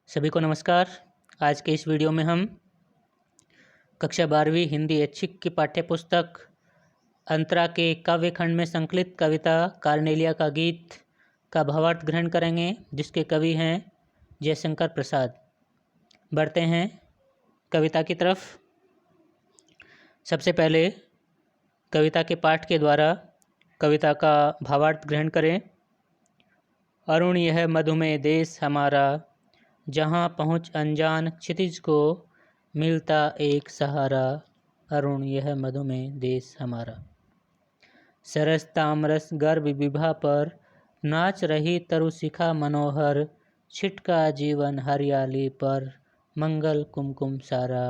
सभी को नमस्कार। आज के इस वीडियो में हम कक्षा 12वीं हिंदी ऐच्छिक की पाठ्य पुस्तक अंतरा के काव्य खंड में संकलित कविता कार्नेलिया का गीत का भावार्थ ग्रहण करेंगे, जिसके कवि हैं जयशंकर प्रसाद। बढ़ते हैं कविता की तरफ। सबसे पहले कविता के पाठ के द्वारा कविता का भावार्थ ग्रहण करें। अरुण यह मधुमेह देश हमारा, जहाँ पहुँच अनजान क्षितिज को मिलता एक सहारा। अरुण यह मधुमेह देश हमारा। सरस तामरस गर्भ विभा पर नाच रही तरुशिखा मनोहर, छिटका जीवन हरियाली पर मंगल कुमकुम सारा।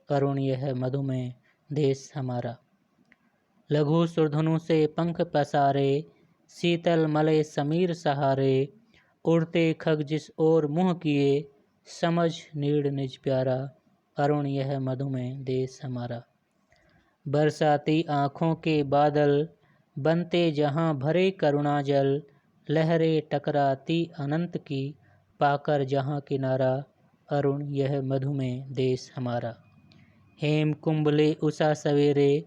अरुण यह मधुमेह देश हमारा। लघु सुरधनु से पंख पसारे, शीतल मलय समीर सहारे, उड़ते खग जिस ओर मुँह किए, समझ नीड़ निज प्यारा। अरुण यह मधुमेह देश हमारा। बरसाती आँखों के बादल बनते जहाँ भरे करुणा जल, लहरें टकराती अनंत की पाकर जहाँ किनारा। अरुण यह मधुमेह देश हमारा। हेम कुंभले उषा सवेरे,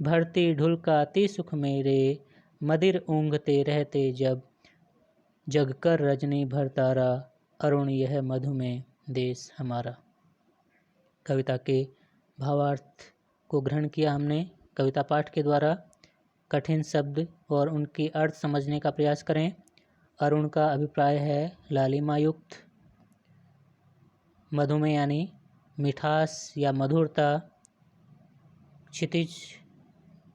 भरती ढुलकाती सुख मेरे, मदिर ऊँघते रहते जब जगकर रजनी भर तारा। अरुण यह मधुमेह देश हमारा। कविता के भावार्थ को ग्रहण किया हमने कविता पाठ के द्वारा। कठिन शब्द और उनके अर्थ समझने का प्रयास करें। अरुण का अभिप्राय है लालिमा युक्त। मधुमेह यानी मिठास या मधुरता। क्षितिज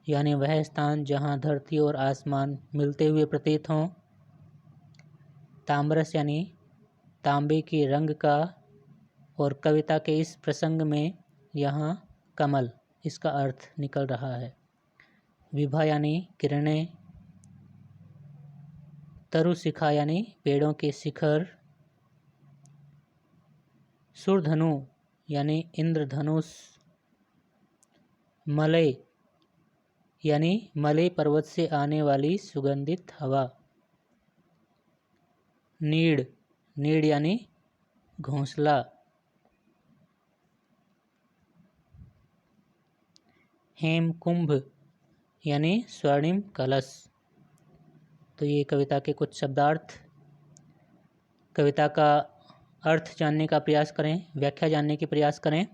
यानी वह स्थान जहाँ धरती और आसमान मिलते हुए प्रतीत हों। ताम्रस यानी तांबे के रंग का, और कविता के इस प्रसंग में यहाँ कमल इसका अर्थ निकल रहा है। विभा यानी किरणें। तरुशिखा यानी पेड़ों के शिखर। सुरधनु यानी इंद्रधनुष। मलय यानी मलय पर्वत से आने वाली सुगंधित हवा। नीड़, नीड़ यानी घोंसला। हेम कुंभ यानी स्वर्णिम कलश। तो ये कविता के कुछ शब्दार्थ। कविता का अर्थ जानने का प्रयास करें, व्याख्या जानने के प्रयास करें।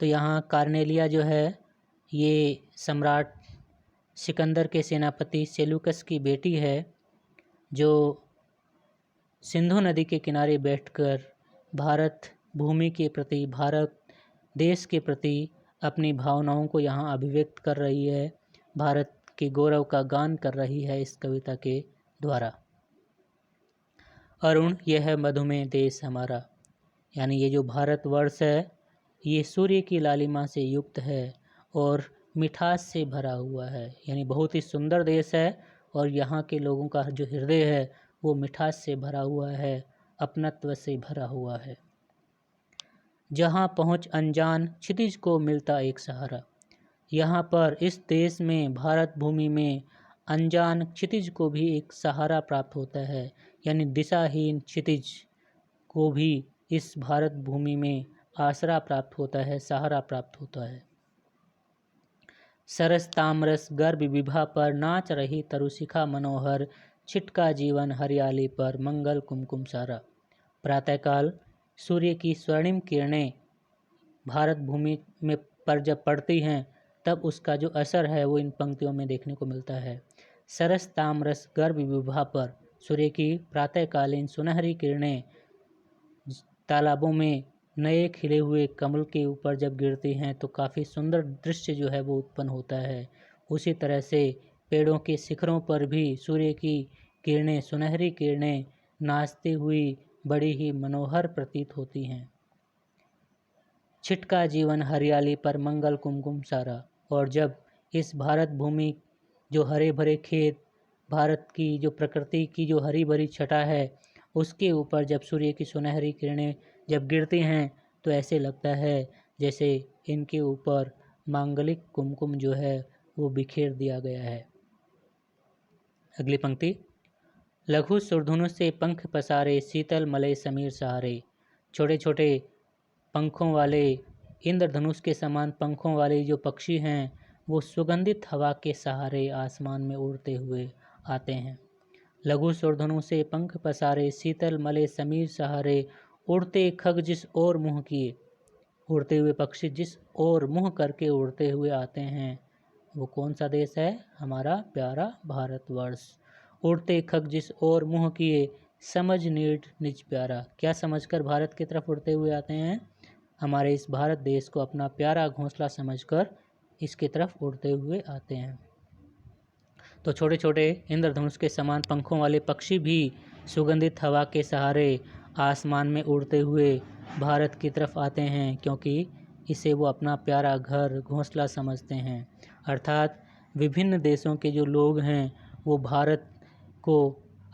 तो यहाँ कार्नेलिया जो है ये सम्राट सिकंदर के सेनापति सेल्यूकस की बेटी है, जो सिंधु नदी के किनारे बैठकर भारत भूमि के प्रति, भारत देश के प्रति अपनी भावनाओं को यहाँ अभिव्यक्त कर रही है। भारत के गौरव का गान कर रही है इस कविता के द्वारा। अरुण यह मधुमेह देश हमारा, यानी ये जो भारतवर्ष है ये सूर्य की लालिमा से युक्त है और मिठास से भरा हुआ है, यानी बहुत ही सुंदर देश है। और यहाँ के लोगों का जो हृदय है वो मिठास से भरा हुआ है, अपनत्व से भरा हुआ है। जहाँ पहुँच अनजान क्षितिज को मिलता एक सहारा। यहाँ पर इस देश में, भारत भूमि में अनजान क्षितिज को भी एक सहारा प्राप्त होता है, यानी दिशाहीन क्षितिज को भी इस भारत भूमि में आसरा प्राप्त होता है, सहारा प्राप्त होता है। सरस तामरस गर्भ विभा पर नाच रही तरुशिखा मनोहर, छिटका जीवन हरियाली पर मंगल कुमकुम सारा। प्रातःकाल सूर्य की स्वर्णिम किरणें भारत भूमि में पर जब पड़ती हैं तब उसका जो असर है वो इन पंक्तियों में देखने को मिलता है। सरस तामरस गर्भ विभा पर, सूर्य की प्रातःकालीन सुनहरी किरणें तालाबों में नए खिले हुए कमल के ऊपर जब गिरती हैं तो काफ़ी सुंदर दृश्य जो है वो उत्पन्न होता है। उसी तरह से पेड़ों के शिखरों पर भी सूर्य की किरणें, सुनहरी किरणें नाचती हुई बड़ी ही मनोहर प्रतीत होती हैं। छिटका जीवन हरियाली पर मंगल कुमकुम सारा। और जब इस भारत भूमि जो हरे भरे खेत, भारत की जो प्रकृति की जो हरी भरी छटा है, उसके ऊपर जब सूर्य की सुनहरी किरणें जब गिरती हैं तो ऐसे लगता है जैसे इनके ऊपर मांगलिक कुमकुम जो है वो बिखेर दिया गया है। अगली पंक्ति। लघु सुरधुनु से पंख पसारे, शीतल मलय समीर सहारे। छोटे छोटे पंखों वाले, इंद्रधनुष के समान पंखों वाले जो पक्षी हैं वो सुगंधित हवा के सहारे आसमान में उड़ते हुए आते हैं। लघु सुरधुनु से पंख पसारे, शीतल मलय समीर सहारे। उड़ते खग जिस ओर मुँह किए, उड़ते हुए पक्षी जिस ओर मुँह करके उड़ते हुए आते हैं वो कौन सा देश है? हमारा प्यारा भारतवर्ष। उड़ते खग जिस ओर मुँह किए, समझ नीड निज प्यारा। क्या समझकर भारत की तरफ उड़ते हुए आते हैं? हमारे इस भारत देश को अपना प्यारा घोंसला समझकर इसकी तरफ उड़ते हुए आते हैं। तो छोटे छोटे इंद्रधनुष के समान पंखों वाले पक्षी भी सुगंधित हवा के सहारे आसमान में उड़ते हुए भारत की तरफ आते हैं, क्योंकि इसे वो अपना प्यारा घर घोंसला समझते हैं। अर्थात विभिन्न देशों के जो लोग हैं वो भारत को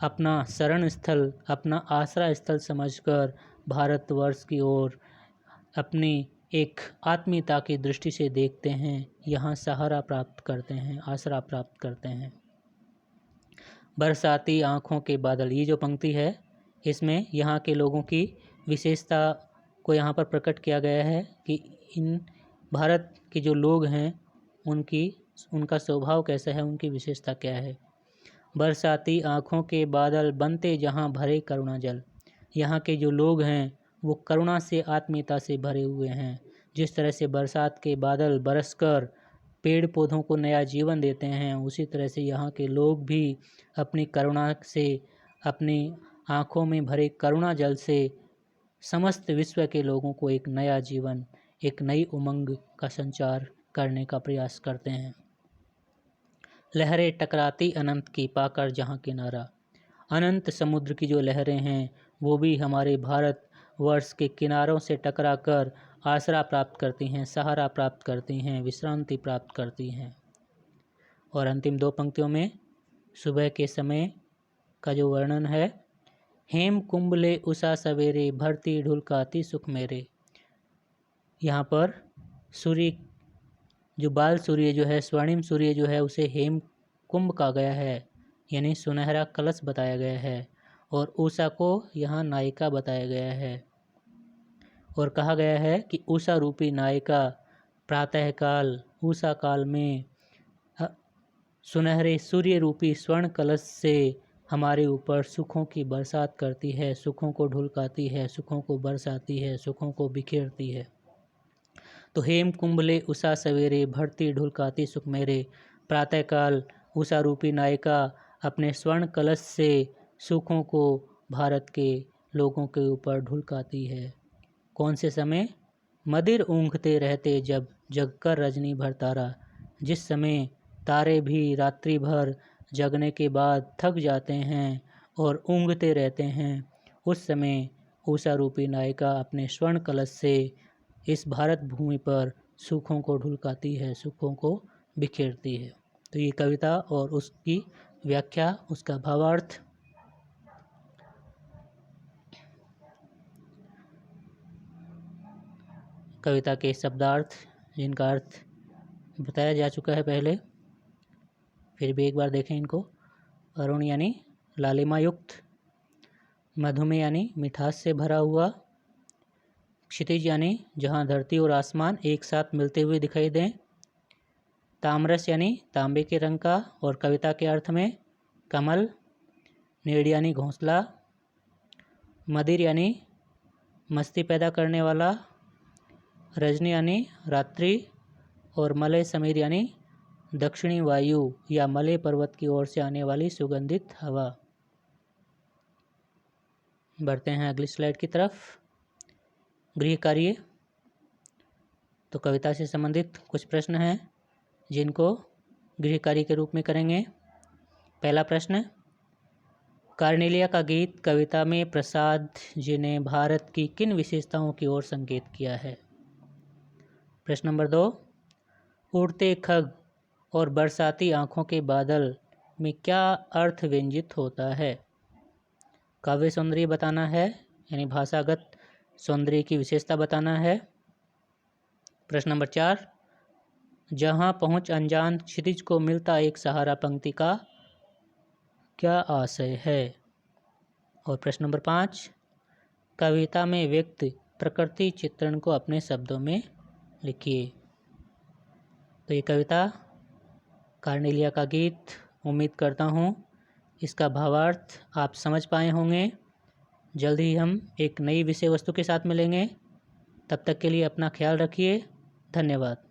अपना शरण स्थल, अपना आश्रय स्थल समझकर भारतवर्ष की ओर अपनी एक आत्मीयता की दृष्टि से देखते हैं, यहाँ सहारा प्राप्त करते हैं, आसरा प्राप्त करते हैं। बरसाती आँखों के बादल, ये जो पंक्ति है इसमें यहाँ के लोगों की विशेषता को यहाँ पर प्रकट किया गया है कि इन भारत के जो लोग हैं उनका स्वभाव कैसा है, उनकी विशेषता क्या है। बरसाती आँखों के बादल बनते जहाँ भरे करुणा जल। यहाँ के जो लोग हैं वो करुणा से, आत्मीयता से भरे हुए हैं। जिस तरह से बरसात के बादल बरसकर पेड़ पौधों को नया जीवन देते हैं, उसी तरह से यहाँ के लोग भी अपनी करुणा से, अपनी आँखों में भरे करुणा जल से समस्त विश्व के लोगों को एक नया जीवन, एक नई उमंग का संचार करने का प्रयास करते हैं। लहरें टकराती अनंत की पाकर जहाँ किनारा। अनंत समुद्र की जो लहरें हैं वो भी हमारे भारत वर्ष के किनारों से टकराकर आसरा प्राप्त करती हैं, सहारा प्राप्त करती हैं, विश्रांति प्राप्त करती हैं। और अंतिम दो पंक्तियों में सुबह के समय का जो वर्णन है, हेम कुंभले उषा सवेरे, भरती ढुलकाती सुख मेरे। यहाँ पर सूर्य जो बाल सूर्य जो है, स्वर्णिम सूर्य जो है, उसे हेम कुंभ कहा गया है, यानी सुनहरा कलश बताया गया है। और उषा को यहाँ नायिका बताया गया है और कहा गया है कि उषा रूपी नायिका प्रातःकाल उषा काल में सुनहरे सूर्य रूपी स्वर्ण कलश से हमारे ऊपर सुखों की बरसात करती है, सुखों को ढुलकाती है, सुखों को बरसाती है, सुखों को बिखेरती है। तो हेम कुंभले उषा सवेरे, भरती ढुलकाती सुख मेरे। प्रातःकाल उषा रूपी नायिका अपने स्वर्ण कलश से सुखों को भारत के लोगों के ऊपर ढुलकाती है। कौन से समय? मदिर ऊँघते रहते जब, जगकर रजनी भर तारा। जिस समय तारे भी रात्रि भर जगने के बाद थक जाते हैं और ऊँघते रहते हैं, उस समय उषा रूपी नायिका अपने स्वर्ण कलश से इस भारत भूमि पर सुखों को ढुलकाती है, सुखों को बिखेरती है। तो ये कविता और उसकी व्याख्या, उसका भावार्थ। कविता के शब्दार्थ जिनका अर्थ बताया जा चुका है पहले, फिर भी एक बार देखें इनको। अरुण यानी लालिमा युक्त, मधुमेह यानी मिठास से भरा हुआ, क्षितिज यानी जहाँ धरती और आसमान एक साथ मिलते हुए दिखाई दें, ताम्रस यानी तांबे के रंग का और कविता के अर्थ में कमल, नीड़ यानी घोंसला, मदिर यानी मस्ती पैदा करने वाला, रजनी यानी रात्रि और मलय समीर यानी दक्षिणी वायु या मलय पर्वत की ओर से आने वाली सुगंधित हवा। बढ़ते हैं अगली स्लाइड की तरफ। गृह कार्य। तो कविता से संबंधित कुछ प्रश्न हैं जिनको गृह कार्य के रूप में करेंगे। पहला प्रश्न, कार्नेलिया का गीत कविता में प्रसाद जी ने भारत की किन विशेषताओं की ओर संकेत किया है? प्रश्न नंबर 2, उड़ते खग और बरसाती आँखों के बादल में क्या अर्थ व्यंजित होता है? काव्य सौंदर्य बताना है, यानी भाषागत सौंदर्य की विशेषता बताना है। प्रश्न नंबर 4, जहाँ पहुँच अनजान क्षितिज को मिलता एक सहारा पंक्ति का क्या आशय है? और प्रश्न नंबर 5, कविता में व्यक्त प्रकृति चित्रण को अपने शब्दों में लिखिए। तो ये कविता कार्नेलिया का गीत, उम्मीद करता हूँ इसका भावार्थ आप समझ पाए होंगे। जल्द ही हम एक नई विषय वस्तु के साथ मिलेंगे। तब तक के लिए अपना ख्याल रखिए। धन्यवाद।